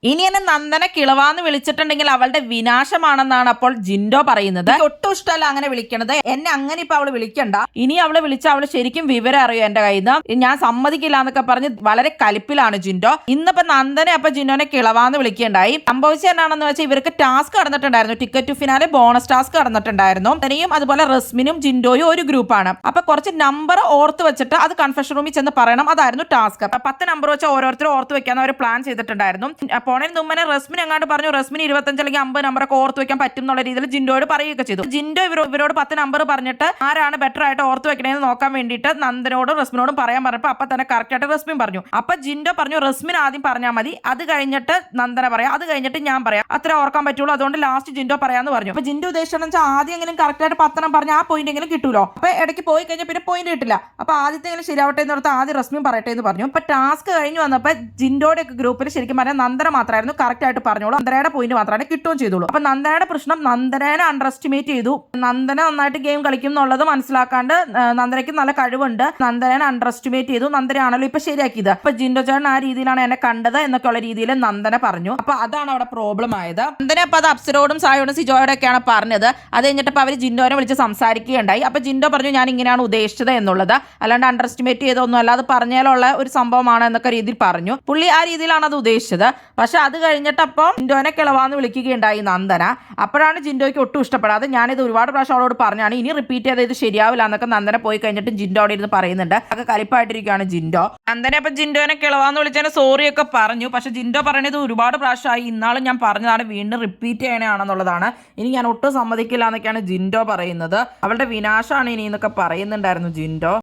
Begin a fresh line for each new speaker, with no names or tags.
ഇനി എന്നെ നന്ദന കിളവാന്ന് വിളിച്ചിട്ടുണ്ടെങ്കിൽ അവളുടെ വിനാശമാണെന്നാണ് അപ്പോൾ ജിൻഡോ പറയുന്നത്. ഒട്ടും ഇഷ്ടമല്ല അങ്ങനെ വിളിക്കണത്. എന്നെ അങ്ങനെ ഇപ്പൊ അവള് വിളിക്കണ്ട. ഇനി അവള് വിളിച്ച അവള് ശരിക്കും വിവരം അറിയോ എന്റെ കയ്യിൽ നിന്ന്. ഞാൻ സമ്മതിക്കില്ല എന്നൊക്കെ പറഞ്ഞ് വളരെ കലിപ്പിലാണ് ജിൻഡോ. ഇന്നിപ്പോ നന്ദനെ അപ്പൊ ജിൻഡോനെ കിളവാന്ന് വിളിക്കുകയുണ്ടായി. സംഭവിച്ചത് എന്താണെന്ന് വെച്ചാൽ ഇവർക്ക് ടാസ്ക് കടന്നിട്ടുണ്ടായിരുന്നു. Ticket to finale bonus task കടന്നിട്ടുണ്ടായിരുന്നു. തന്നെയും അതുപോലെ റസ്മിനും ജിൻഡോയും ഒരു ഗ്രൂപ്പാണ്. അപ്പൊ കുറച്ച് നമ്പർ ഓർത്ത് വെച്ചിട്ട് അത് കൺഫെഷൻ റൂമിൽ ചെന്ന് പറയണം. അതായിരുന്നു ടാസ്ക്. 10 നമ്പർ വെച്ച് ഓരോരുത്തരും ഓർത്ത് വെക്കാൻ അവർ പ്ലാൻ ചെയ്തിട്ടുണ്ടായിരുന്നു. പോണേന് മുമ്പേ റസ്മിൻ എങ്ങാണ്ട് പറഞ്ഞു റസ്മിന് 25 അല്ലെങ്കിൽ 50 നമ്പറൊക്കെ ഓർത്ത് വെക്കാൻ പറ്റും എന്നുള്ള രീതിയിൽ ജിൻഡോയോട് പറയുകയൊക്കെ ചെയ്തു. ജിൻഡോ ഇവരോട് 10 നമ്പർ പറഞ്ഞിട്ട് ആരാണ് ബെറ്റർ ആയിട്ട് ഓർത്ത് വെക്കണേന്ന് നോക്കാൻ വേണ്ടിയിട്ട് നന്ദനോടും റസ്മിനോടും പറയാൻ പറഞ്ഞപ്പോൾ അപ്പൊ തന്നെ കറക്റ്റ് ആയിട്ട് റസ്മിൻ പറഞ്ഞു. അപ്പൊ ജിൻഡോ പറഞ്ഞു റസ്മിൻ ആദ്യം പറഞ്ഞാൽ മതി, അത് കഴിഞ്ഞിട്ട് നന്ദന പറയാം, അത് കഴിഞ്ഞിട്ട് ഞാൻ പറയാം, അത്ര ഓർക്കാൻ പറ്റുള്ളൂ, അതുകൊണ്ട് ലാസ്റ്റ് ജിൻഡോ പറയാന്ന് പറഞ്ഞു. അപ്പൊ ജിൻഡോ ഉദ്ദേശിച്ചെന്ന് വെച്ചാൽ ആദ്യം കറക്റ്റ് ആയിട്ട് 10 പറഞ്ഞ ആ പോയിന്റ് എങ്കിലും കിട്ടൂലോ. അപ്പൊ ഇടയ്ക്ക് പോയി കഴിഞ്ഞാൽ പിന്നെ പോയിന്റ് കിട്ടില്ല. അപ്പൊ ആദ്യത്തെ ശരിയാവട്ടെ എന്ന് പറഞ്ഞാൽ ആദ്യം റസ്മിൻ പറയട്ടെ എന്ന് പറഞ്ഞു. അപ്പൊ ടാസ്ക് കഴിഞ്ഞ് വന്നപ്പോൾ ജിൻഡോയുടെ ഗ്രൂപ്പിൽ ശരിക്കും പറഞ്ഞാൽ നന്ദന മാത്രമായിരുന്നു കറക്റ്റ് ആയിട്ട് പറഞ്ഞോളൂ. നന്ദനയുടെ പോയിന്റ് മാത്രമാണ് കിട്ടുകയും ചെയ്തോളൂ. അപ്പൊ നന്ദനയുടെ പ്രശ്നം നന്ദനെ അണ്ടർ എസ്റ്റിമേറ്റ് ചെയ്തു. നന്ദന നന്നായിട്ട് ഗെയിം കളിക്കും എന്നുള്ളത് മനസ്സിലാക്കാണ്ട് നന്ദനയ്ക്ക് നല്ല കഴിവുണ്ട്, നന്ദനെ അണ്ടർ എസ്റ്റിമേറ്റ് ചെയ്തു, നന്ദനയാണല്ലോ ഇപ്പൊ ശരിയാക്കിയത്. അപ്പൊ ജിൻഡോ ചേട്ടൻ ആ രീതിയിലാണ് എന്നെ കണ്ടത് എന്നൊക്കെയുള്ള രീതിയിൽ നന്ദന പറഞ്ഞു. അപ്പൊ അതാണ് അവിടെ പ്രോബ്ലം ആയത്. നന്ദന അപ്പൊ അത് അപ്സരോടും സായോടും സിജോയോടും ഒക്കെയാണ് പറഞ്ഞത്. അത് കഴിഞ്ഞിട്ട് അവര് ജിൻഡോനെ വിളിച്ച് സംസാരിക്കുകയുണ്ടായി. അപ്പൊ ജിൻഡോ പറഞ്ഞു ഞാൻ ഇങ്ങനെയാണ് ഉദ്ദേശിച്ചത് എന്നുള്ളത്, അല്ലാണ്ട് അണ്ടർ എസ്റ്റിമേറ്റ് ചെയ്തൊന്നും അല്ല, അത് പറഞ്ഞാലുള്ള ഒരു സംഭവമാണ് എന്നൊക്കെ രീതിയിൽ പറഞ്ഞു. പുള്ളി ആ രീതിയിലാണ് അത് ഉദ്ദേശിച്ചത്. പക്ഷെ അത് കഴിഞ്ഞിട്ട് അപ്പം ജിൻഡോനെ കിളവാന്ന് വിളിക്കുകയുണ്ടായി നന്ദന. അപ്പോഴാണ് ജിൻഡോയ്ക്ക് ഒട്ടും ഇഷ്ടപ്പെടാതെ ഞാനിത് ഒരുപാട് പ്രാവശ്യം അവളോട് പറഞ്ഞാണ്, ഇനി റിപ്പീറ്റ് ചെയ്ത് ഇത് ശരിയാവില്ല എന്നൊക്കെ നന്ദന പോയി കഴിഞ്ഞിട്ട് ജിൻഡോ അവിടെ ഇരുന്ന് പറയുന്നുണ്ട്. അതൊക്കെ കലിപ്പായിട്ടിരിക്കുകയാണ് ജിൻഡോ. നന്ദന അപ്പം ജിൻഡോനെ കിളവാന്ന് വിളിച്ചതിന് സോറിയൊക്കെ പറഞ്ഞു. പക്ഷെ ജിൻഡോ പറയുന്നത് ഒരുപാട് പ്രാവശ്യമായി, ഇന്നാളും ഞാൻ പറഞ്ഞതാണ്, വീണ്ടും റിപ്പീറ്റ് ചെയ്യണതാണെന്നുള്ളതാണ്. ഇനി ഞാൻ ഒട്ടും സമ്മതിക്കില്ല എന്നൊക്കെയാണ് ജിൻഡോ പറയുന്നത്. അവളുടെ വിനാശമാണ് ഇനി എന്നൊക്കെ പറയുന്നുണ്ടായിരുന്നു ജിൻഡോ.